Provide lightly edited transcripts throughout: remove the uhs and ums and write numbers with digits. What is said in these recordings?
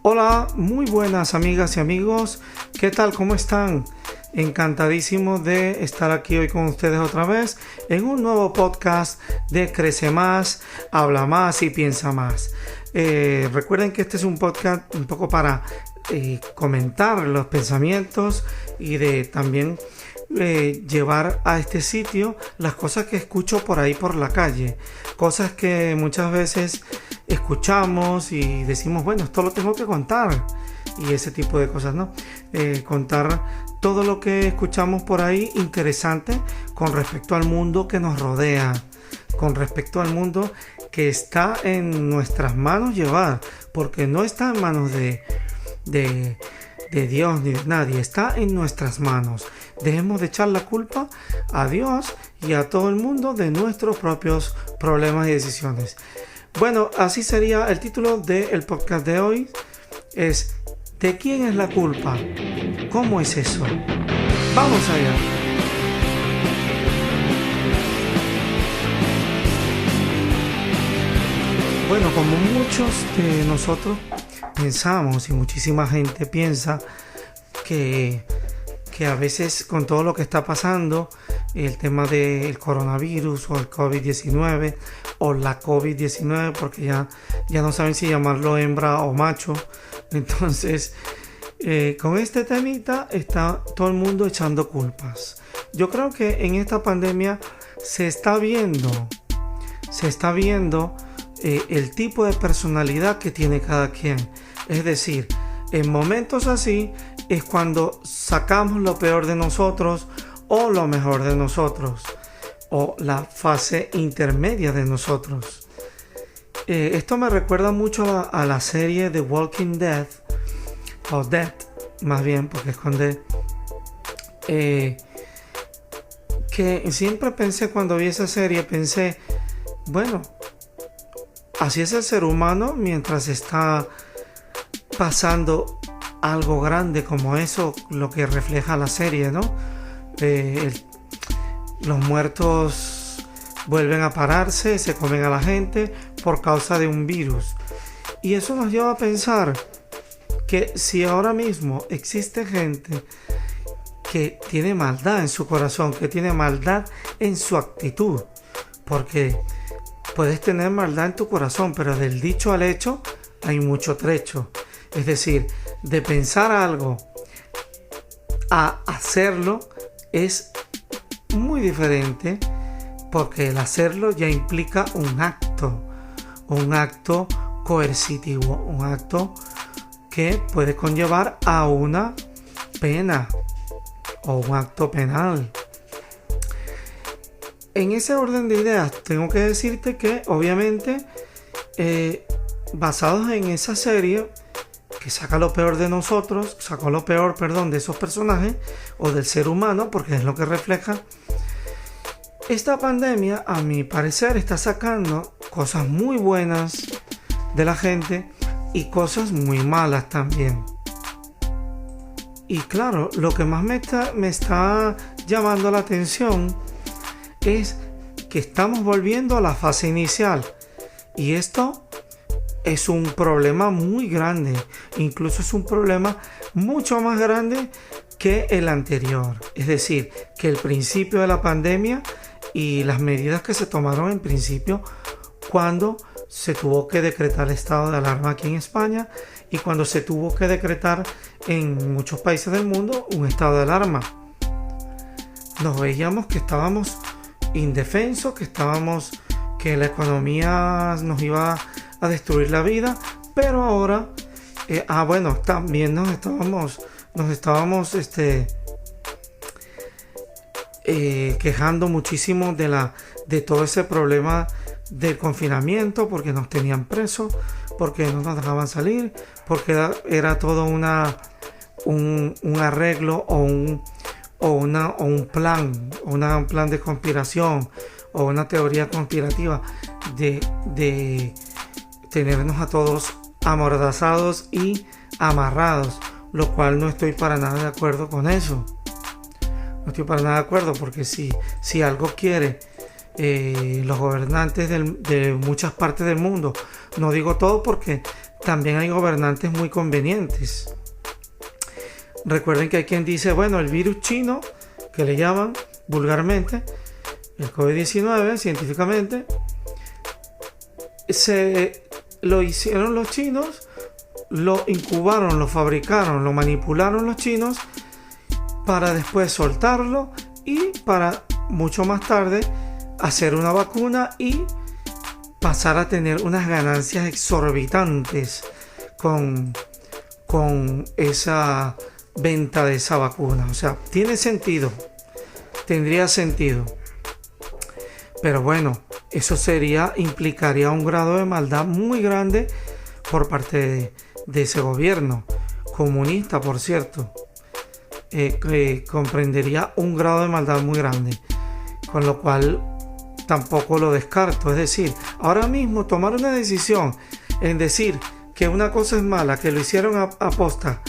Hola, muy buenas amigas y amigos. ¿Qué tal? ¿Cómo están? Encantadísimo de estar aquí hoy con ustedes otra vez en un nuevo podcast de Crece Más, Habla Más y Piensa Más. Recuerden que este es un podcast un poco para comentar los pensamientos y de también llevar a este sitio las cosas que escucho por ahí por la calle, cosas que muchas veces escuchamos y decimos, bueno, esto lo tengo que contar, y ese tipo de cosas, ¿no? Contar todo lo que escuchamos por ahí interesante con respecto al mundo que nos rodea, con respecto al mundo que está en nuestras manos llevar, porque no está en manos de Dios ni de nadie, está en nuestras manos. Dejemos de echar la culpa a Dios y a todo el mundo de nuestros propios problemas y decisiones. Bueno, así sería el título del podcast de hoy. Es ¿de quién es la culpa? ¿Cómo es eso? Vamos allá. Bueno, como muchos de nosotros pensamos y muchísima gente piensa que a veces con todo lo que está pasando, el tema del coronavirus o el COVID-19 o la COVID-19, porque ya no saben si llamarlo hembra o macho, entonces con este temita está todo el mundo echando culpas. Yo creo que en esta pandemia se está viendo el tipo de personalidad que tiene cada quien. Es decir, en momentos así es cuando sacamos lo peor de nosotros o lo mejor de nosotros, o la fase intermedia de nosotros. Esto me recuerda mucho a la serie The Walking Dead, o Dead más bien, porque es con D, que siempre pensé cuando vi esa serie, bueno, así es el ser humano mientras está pasando algo grande como eso, lo que refleja la serie, ¿no? Los muertos vuelven a pararse, se comen a la gente por causa de un virus. Y eso nos lleva a pensar que si ahora mismo existe gente que tiene maldad en su corazón, que tiene maldad en su actitud, porque puedes tener maldad en tu corazón, pero del dicho al hecho hay mucho trecho. Es decir, de pensar algo a hacerlo es muy diferente, porque el hacerlo ya implica un acto coercitivo, un acto que puede conllevar a una pena o un acto penal. En ese orden de ideas tengo que decirte que obviamente basados en esa serie que saca lo peor de nosotros, sacó lo peor, de esos personajes o del ser humano, porque es lo que refleja. Esta pandemia, a mi parecer, está sacando cosas muy buenas de la gente y cosas muy malas también. Y claro, lo que más me está llamando la atención es que estamos volviendo a la fase inicial, y esto es un problema muy grande, incluso es un problema mucho más grande que el anterior. Es decir, que el principio de la pandemia y las medidas que se tomaron en principio cuando se tuvo que decretar estado de alarma aquí en España y cuando se tuvo que decretar en muchos países del mundo un estado de alarma. Nos veíamos que estábamos indefensos, que la economía nos iba a destruir la vida, pero ahora también nos estábamos quejando muchísimo de todo ese problema del confinamiento, porque nos tenían presos, porque no nos dejaban salir, porque era todo un arreglo o un plan de conspiración o una teoría conspirativa de tenernos a todos amordazados y amarrados, lo cual no estoy para nada de acuerdo con eso. No estoy para nada de acuerdo, porque si algo quiere los gobernantes de muchas partes del mundo, no digo todo porque también hay gobernantes muy convenientes. Recuerden que hay quien dice, bueno, el virus chino, que le llaman vulgarmente, el COVID-19, científicamente, lo hicieron los chinos, lo incubaron, lo fabricaron, lo manipularon los chinos para después soltarlo y para mucho más tarde hacer una vacuna y pasar a tener unas ganancias exorbitantes con esa venta de esa vacuna. O sea, tiene sentido, tendría sentido, pero bueno, eso implicaría un grado de maldad muy grande por parte de ese gobierno comunista, por cierto. Comprendería un grado de maldad muy grande, con lo cual tampoco lo descarto. Es decir, ahora mismo tomar una decisión en decir que una cosa es mala, que lo hicieron a posta,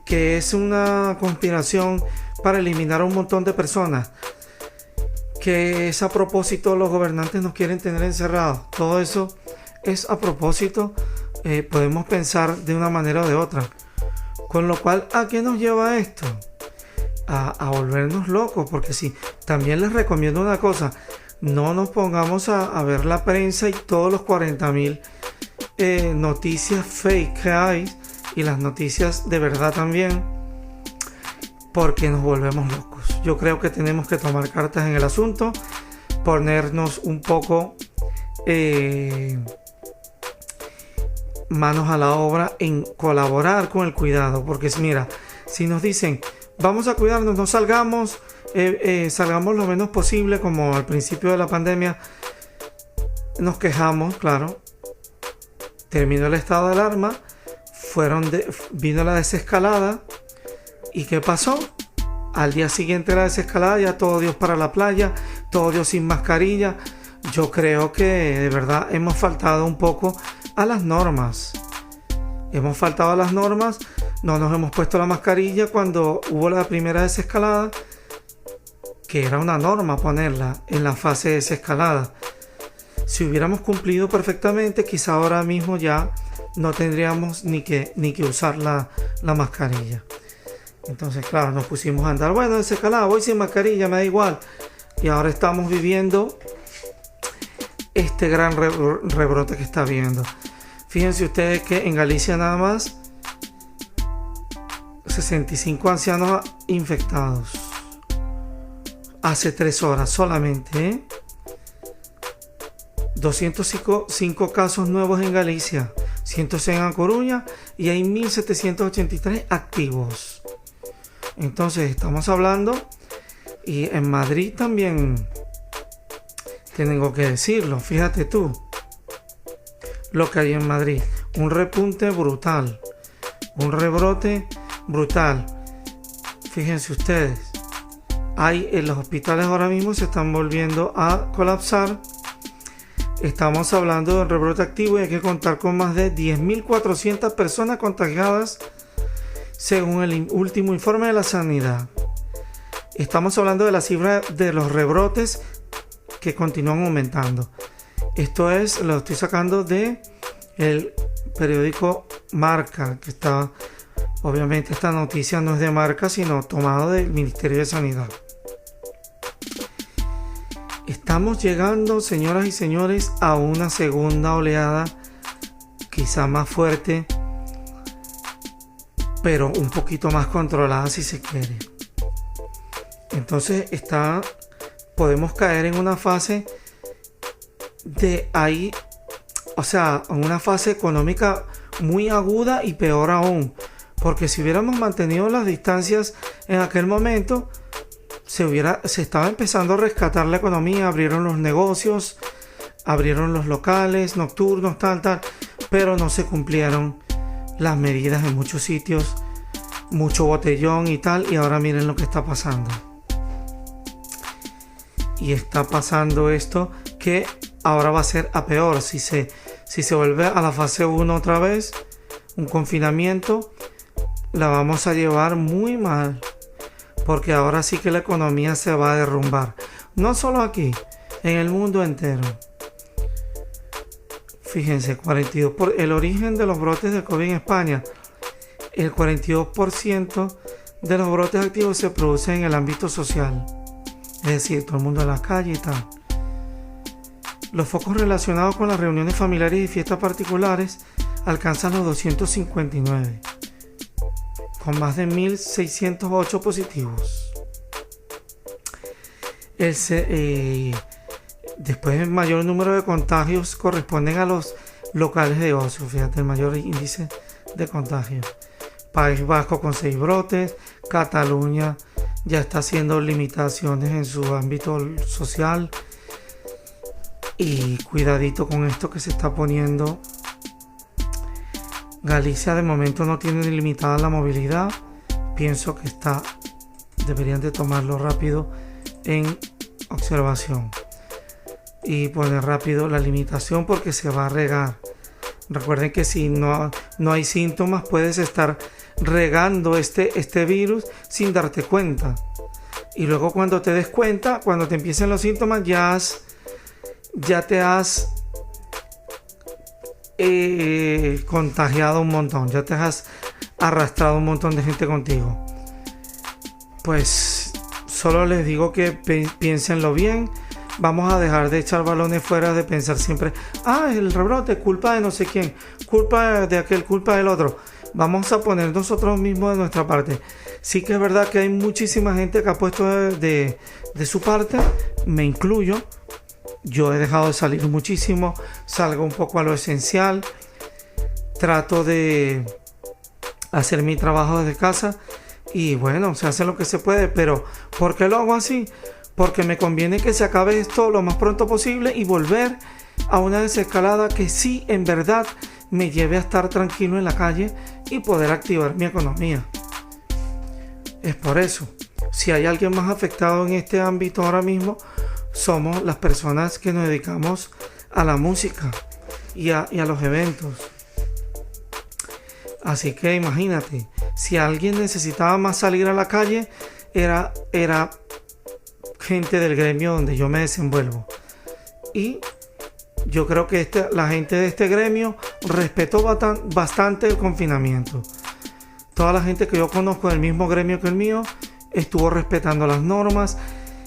que es una conspiración para eliminar a un montón de personas, que es a propósito, los gobernantes nos quieren tener encerrados, todo eso es a propósito. Podemos pensar de una manera o de otra, con lo cual, ¿a qué nos lleva esto? A volvernos locos, porque sí, también les recomiendo una cosa: no nos pongamos a ver la prensa y todos los 40.000 noticias fake que hay, y las noticias de verdad también, porque nos volvemos locos. Yo creo que tenemos que tomar cartas en el asunto, ponernos un poco manos a la obra en colaborar con el cuidado, porque mira, si nos dicen vamos a cuidarnos, no salgamos, salgamos lo menos posible, como al principio de la pandemia nos quejamos, claro, terminó el estado de alarma, vino la desescalada, ¿y qué pasó? Al día siguiente de la desescalada ya todo Dios para la playa, todo Dios sin mascarilla. Yo creo que de verdad hemos faltado un poco a las normas. Hemos faltado a las normas, no nos hemos puesto la mascarilla cuando hubo la primera desescalada, que era una norma ponerla en la fase de desescalada. Si hubiéramos cumplido perfectamente, quizá ahora mismo ya no tendríamos ni que usar la mascarilla. Entonces, claro, nos pusimos a andar, bueno, desescalada, voy sin mascarilla, me da igual. Y ahora estamos viviendo este gran rebrote que está habiendo. Fíjense ustedes que en Galicia nada más 65 ancianos infectados hace 3 horas solamente, 205 casos nuevos en Galicia, 106 en Coruña, y hay 1783 activos. Entonces estamos hablando, y en Madrid también tengo que decirlo, fíjate tú lo que hay en Madrid, un repunte brutal, un rebrote brutal. Fíjense ustedes, en los hospitales ahora mismo se están volviendo a colapsar. Estamos hablando de un rebrote activo y hay que contar con más de 10.400 personas contagiadas según el último informe de la sanidad. Estamos hablando de la cifra de los rebrotes que continúan aumentando. Esto lo estoy sacando de el periódico Marca, que está, obviamente esta noticia no es de Marca, sino tomado del Ministerio de Sanidad. Estamos llegando, señoras y señores, a una segunda oleada, quizá más fuerte, pero un poquito más controlada si se quiere. Entonces podemos caer en una fase en una fase económica muy aguda y peor aún, porque si hubiéramos mantenido las distancias en aquel momento, se estaba empezando a rescatar la economía, abrieron los negocios, abrieron los locales nocturnos, tal, pero no se cumplieron las medidas en muchos sitios, mucho botellón y tal, y ahora miren lo que está pasando. Y está pasando esto que ahora va a ser a peor. Si se vuelve a la fase 1 otra vez, un confinamiento, la vamos a llevar muy mal, porque ahora sí que la economía se va a derrumbar. No solo aquí, en el mundo entero. Fíjense, 42 por el origen de los brotes de COVID en España. El 42% de los brotes activos se producen en el ámbito social. Es decir, todo el mundo en la calle y tal. Los focos relacionados con las reuniones familiares y fiestas particulares alcanzan los 259, con más de 1.608 positivos. Después, el mayor número de contagios corresponden a los locales de ocio. Fíjate, el mayor índice de contagios. País Vasco con 6 brotes. Cataluña ya está haciendo limitaciones en su ámbito social. Y cuidadito con esto que se está poniendo. Galicia de momento no tiene limitada la movilidad. Pienso que deberían de tomarlo rápido en observación. Y poner rápido la limitación porque se va a regar. Recuerden que si no hay síntomas, puedes estar regando este virus sin darte cuenta. Y luego cuando te des cuenta, cuando te empiecen los síntomas, ya te has contagiado un montón, ya te has arrastrado un montón de gente contigo. Pues solo les digo que piénsenlo bien. Vamos a dejar de echar balones fuera, de pensar siempre, el rebrote, culpa de no sé quién, culpa de aquel, culpa del otro. Vamos a poner nosotros mismos de nuestra parte. Sí que es verdad que hay muchísima gente que ha puesto de su parte, me incluyo. Yo he dejado de salir muchísimo, salgo un poco a lo esencial, trato de hacer mi trabajo desde casa y bueno, se hace lo que se puede, pero ¿por qué lo hago así? Porque me conviene que se acabe esto lo más pronto posible y volver a una desescalada que sí, en verdad, me lleve a estar tranquilo en la calle y poder activar mi economía. Es por eso, si hay alguien más afectado en este ámbito ahora mismo, somos las personas que nos dedicamos a la música y a los eventos. Así que imagínate, si alguien necesitaba más salir a la calle, era gente del gremio donde yo me desenvuelvo. Y yo creo que la gente de este gremio respetó bastante el confinamiento. Toda la gente que yo conozco del mismo gremio que el mío estuvo respetando las normas.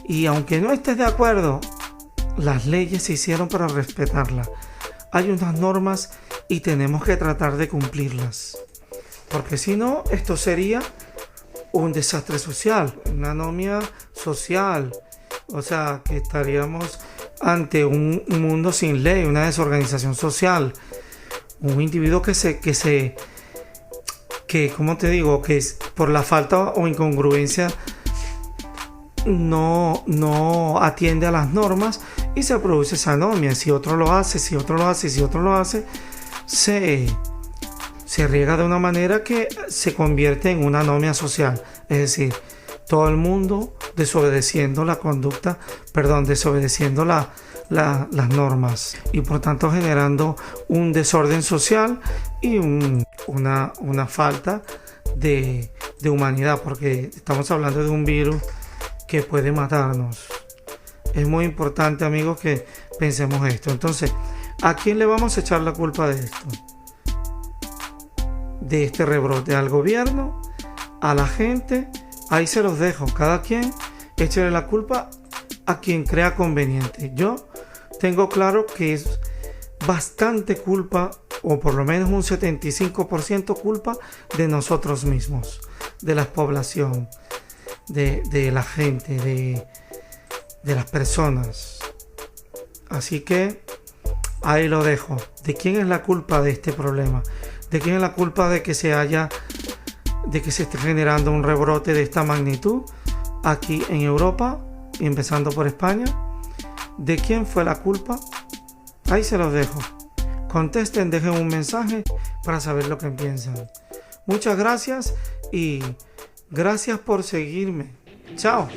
Y aunque no estés de acuerdo, las leyes se hicieron para respetarlas. Hay unas normas y tenemos que tratar de cumplirlas. Porque si no, esto sería un desastre social, una anomia social. O sea, que estaríamos ante un mundo sin ley, una desorganización social. Un individuo que ¿cómo te digo? Que por la falta o incongruencia no atiende a las normas y se produce esa anomia. Si otro lo hace, si otro lo hace, si otro lo hace, se riega de una manera que se convierte en una anomia social. Es decir, todo el mundo desobedeciendo desobedeciendo las normas y por tanto generando un desorden social y una falta de humanidad, porque estamos hablando de un virus que puede matarnos. Es muy importante, amigos, que pensemos esto. Entonces, ¿a quién le vamos a echar la culpa de esto? De este rebrote, ¿al gobierno? ¿A la gente? Ahí se los dejo. Cada quien échele la culpa a quien crea conveniente. Yo tengo claro que es bastante culpa, o por lo menos un 75% culpa de nosotros mismos, de la población, de la gente, de las personas. Así que ahí lo dejo. ¿De quién es la culpa de este problema? ¿De quién es la culpa de que se esté generando un rebrote de esta magnitud aquí en Europa, empezando por España? ¿De quién fue la culpa? Ahí se los dejo. Contesten, dejen un mensaje para saber lo que piensan. Muchas gracias y gracias por seguirme. Chao.